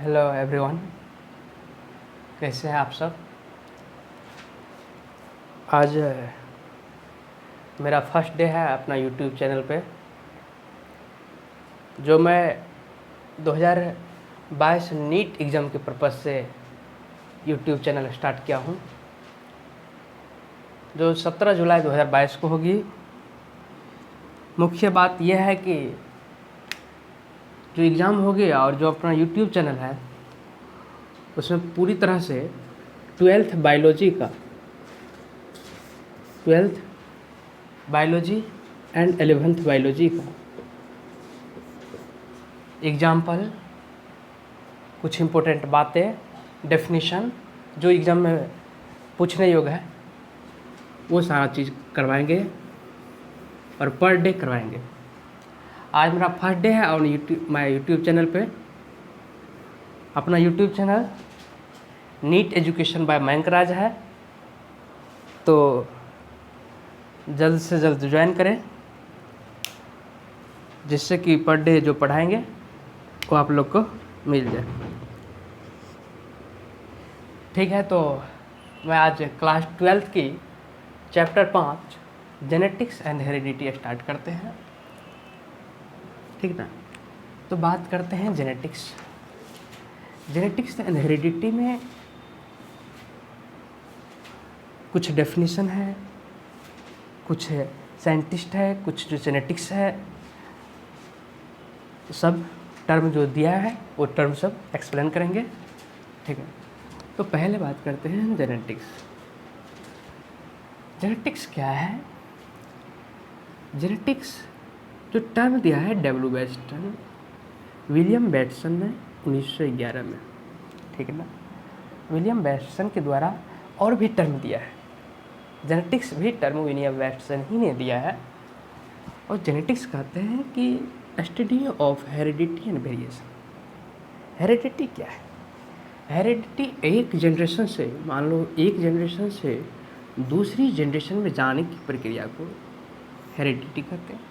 Hello everyone, कैसे हैं आप सब। आज मेरा फर्स्ट डे है अपना यूट्यूब चैनल पे, जो मैं 2022 नीट एग्ज़ाम के पर्पज़ से यूट्यूब चैनल स्टार्ट किया हूँ, जो 17 जुलाई 2022 को होगी। मुख्य बात यह है कि जो एग्ज़ाम हो गया और जो अपना यूट्यूब चैनल है उसमें पूरी तरह से 12th biology and 11th biology का एग्जाम्पल, कुछ इम्पोर्टेंट बातें, डेफिनेशन जो एग्ज़ाम में पूछने योग्य है वो सारा चीज़ करवाएंगे और पर डे करवाएंगे। आज मेरा फर्स्ट डे है और मैं यूट्यूब चैनल पे अपना YouTube channel NEET education by Mayank Raj है, तो जल्द से जल्द ज्वाइन करें, जिससे कि पर डे जो पढ़ाएंगे वो आप लोग को मिल जाए। ठीक है, तो मैं आज क्लास 12th की chapter 5 genetics and heredity start करते हैं। ठीक ना, तो बात करते हैं जेनेटिक्स एंड हेरिडिटी में कुछ डेफिनेशन है, कुछ साइंटिस्ट है, कुछ जो जेनेटिक्स है, सब टर्म जो दिया है वो टर्म सब एक्सप्लेन करेंगे। ठीक है, तो पहले बात करते हैं जेनेटिक्स क्या है। जेनेटिक्स जो टर्म दिया है डब्ल्यू विलियम बैटसन ने 1911 में। ठीक है ना, विलियम बैटसन के द्वारा और भी टर्म दिया है, जेनेटिक्स भी टर्म विलियम बैटसन ही ने दिया है। और जेनेटिक्स कहते हैं कि study of heredity and variation. Heredity क्या है? हेरिडिटी एक जनरेशन से, मान लो एक जनरेशन से दूसरी जनरेशन में जाने की प्रक्रिया को हेरिडिटी कहते हैं।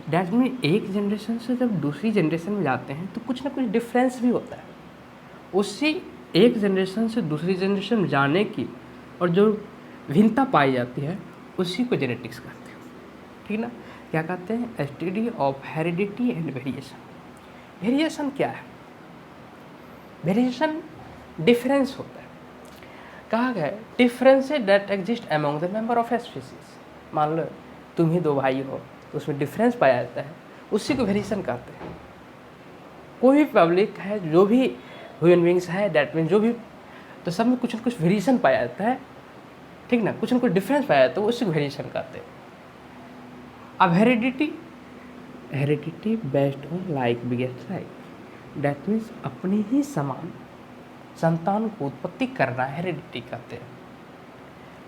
डैट मीन एक जनरेशन से जब दूसरी जनरेशन में जाते हैं तो कुछ ना कुछ डिफरेंस भी होता है। उसी एक जनरेशन से दूसरी जनरेशन में जाने की और जो भिन्नता पाई जाती है उसी को जेनेटिक्स कहते हैं। ठीक ना, क्या कहते हैं? Study of heredity and variation. Variation क्या है? वेरिएशन डिफरेंस होता है। कहा गया है difference that exist among the member of a species. मान लो तुम ही दो भाई हो तो उसमें डिफरेंस पाया जाता है, उसी को वेरिएशन कहते हैं। कोई भी पब्लिक है, जो भी ह्यूमन बींग्स है, दैट मीन जो भी, तो सब में कुछ न कुछ वेरिएशन पाया जाता है। ठीक ना, कुछ न कुछ डिफरेंस पाया जाता है, उसी को वेरिएशन कहते हैं। अब heredity based on like begets like, that means अपनी ही समान संतान को उत्पत्ति करना हेरिडिटी कहते हैं।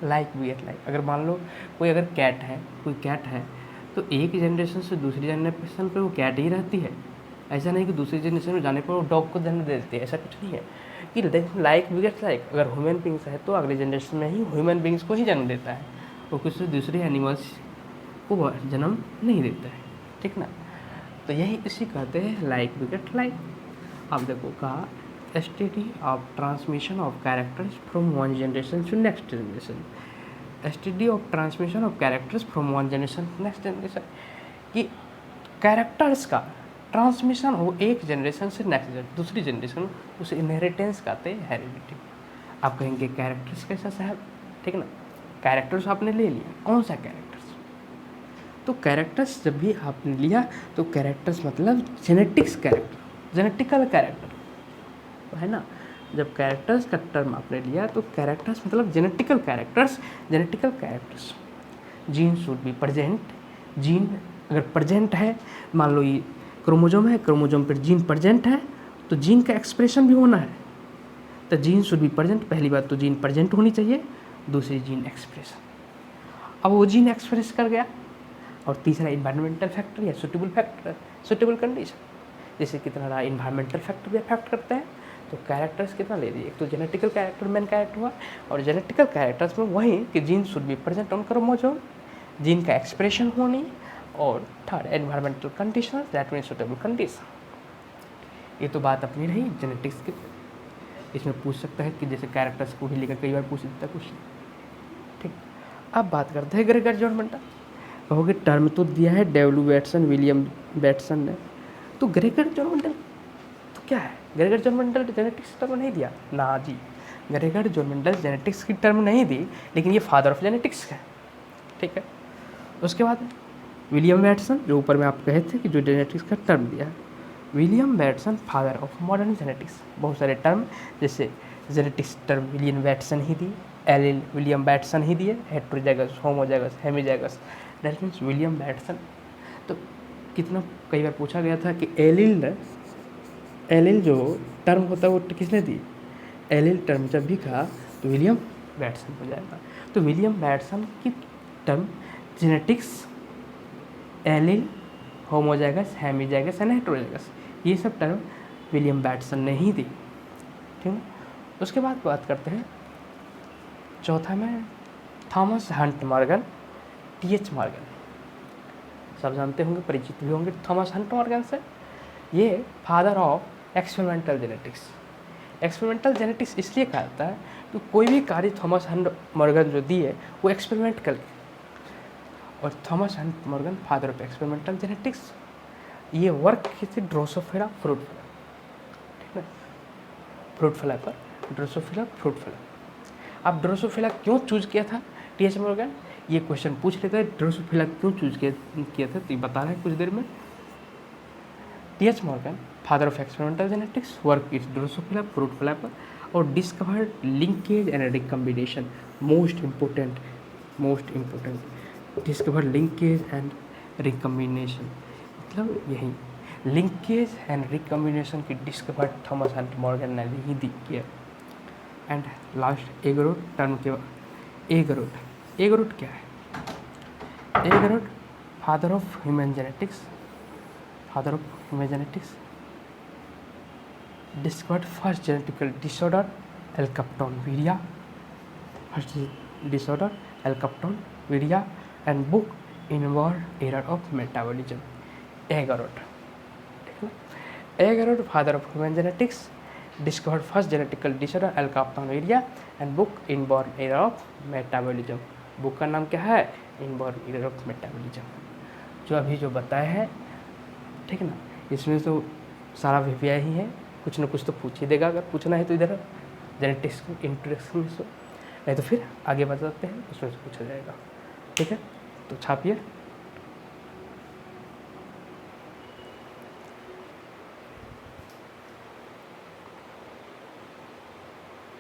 लाइक बिगेट लाइक, अगर मान लो कोई कैट है तो एक जनरेशन से दूसरी जनरेशन पे वो कैट ही रहती है। ऐसा नहीं कि दूसरी जनरेशन में जाने पर वो डॉग को जन्म दे देती है, ऐसा कुछ नहीं है। कि लाइक बिगेट्स लाइक, अगर ह्यूमन बींग्स है तो अगले जनरेशन में ही ह्यूमन बींग्स को ही जन्म देता है, वो किसी दूसरे एनिमल्स को जन्म नहीं देता है। ठीक ना, तो यही इसी कहते हैं लाइक बिगेट लाइक। अब देखो कहा study of transmission of characters from one generation to next generation. Study of transmission of characters from one generation to next generation, कि कैरेक्टर्स का ट्रांसमिशन हो एक जनरेशन से नेक्स्ट दूसरी जनरेशन, उसे इनहेरिटेंस कहते हैं, हेरिडिटी। आप कहेंगे कैरेक्टर्स कैसा साहब? ठीक ना, कैरेक्टर्स आपने ले लिया, कौन सा कैरेक्टर्स? तो कैरेक्टर्स जब भी आपने लिया तो कैरेक्टर्स मतलब जेनेटिक्स कैरेक्टर, जेनेटिकल कैरेक्टर है ना। जब कैरेक्टर्स का टर्म आपने लिया तो कैरेक्टर्स मतलब genetical characters. Gene should be present. Gene अगर प्रेजेंट है, मान लो ये क्रोमोजोम है, क्रोमोजोम पर जीन प्रेजेंट है तो जीन का एक्सप्रेशन भी होना है। तो जीन शुड बी प्रेजेंट, पहली बात तो जीन प्रेजेंट होनी चाहिए, दूसरी जीन एक्सप्रेशन। अब वो जीन एक्सप्रेस कर गया, और तीसरा इन्वायरमेंटल फैक्टर या सुटेबल कंडीशन, जैसे कितना रहा इन्वायरमेंटल फैक्टर भी अफेक्ट करते हैं। तो कैरेक्टर्स कितना ले लिए? एक तो जेनेटिकल कैरेक्टर मेन कैरेक्टर हुआ, और जेनेटिकल कैरेक्टर्स में वही कि gene should be present on chromosome, gene का एक्सप्रेशन होनी, और third environmental condition that mean suitable condition. ये तो बात अपनी रही जेनेटिक्स की। इसमें पूछ सकता है कि जैसे कैरेक्टर्स को भी लेकर कई बार पूछ देता है क्वेश्चन। ठीक, अब बात करते हैं ग्रेगर जॉन। कहोगे टर्म तो दिया है डब्ल्यू बैटसन, विलियम बैटसन ने, तो ग्रेगर जॉन तो क्या है? ग्रेगर जॉन जेनेटिक्स टर्म नहीं दिया ना जी। ग्रेगर जॉन जेनेटिक्स की टर्म नहीं दी, लेकिन ये फादर ऑफ जेनेटिक्स है। ठीक है, उसके बाद विलियम बैटसन, जो ऊपर में आप कहे थे कि जो जेनेटिक्स का टर्म दिया है, William Bateson father of modern genetics. बहुत सारे टर्म जैसे जेनेटिक्स टर्म विलियम बैटसन ही दी, एलिल विलियम बैटसन ही दिए, heterozygous, homozygous, hemizygous, that means William Bateson. तो कितना कई बार पूछा गया था कि एलिल जो टर्म होता है वो किसने दी? एलिल टर्म जब भी कहा तो विलियम बैटसन हो जाएगा। तो विलियम बैटसन की term genetics, allele, homozygous, hemizygous and heterozygous, ये सब टर्म विलियम बैटसन ने ही दी। ठीक है, उसके बाद बात करते हैं चौथा में Thomas Hunt Morgan, T H Morgan. सब जानते होंगे, परिचित भी होंगे थॉमस हंट मॉर्गन से। ये father of experimental genetics. Experimental genetics इसलिए कहा जाता है कि कोई भी कार्य थॉमस हंट मॉर्गन जो दिए वो एक्सपेरिमेंट कर, और Thomas Hunt Morgan father of experimental genetics. ये वर्क की थी ड्रोसोफिला फ्रूटफुला, ठीक है, फ्रूटफुला पर, ड्रोसोफिला फ्रूटफुला। अब ड्रोसोफिला क्यों चूज किया था टीएच मॉर्गन? ये क्वेश्चन पूछ लेते हैं, ड्रोसोफिला क्यों चूज किया था, तो ये बता रहे हैं कुछ देर में। TH Morgan father of experimental genetics, work is Drosophila fruit fly पर, और discovered linkage and recombination, most important, discover linkage and recombination, मतलब यही लिंकेज एंड रिकम्बिनेशन की डिस्कवर थॉमस हंट मॉर्गन ने ही किया। एंड लास्ट एगरोड टर्म के बाद एगरोड क्या है? Garrod father of human genetics, discovered first genetical disorder alkaptonuria, and book inborn error of metabolism. Garrod, ठीक है, Garrod father of human genetics, discovered first genetical disorder alkaptonuria and book inborn error of metabolism. Book का नाम क्या है? Inborn error of metabolism, जो अभी जो बताया है। ठीक है ना, इसमें तो सारा वीपीआई ही है, कुछ ना कुछ तो पूछ ही देगा अगर पूछना है तो इधर जेनेटिक्स इंट्रोडक्शन में से, नहीं तो फिर आगे बताते हैं उसमें से पूछा जाएगा। ठीक है, तो छापिए।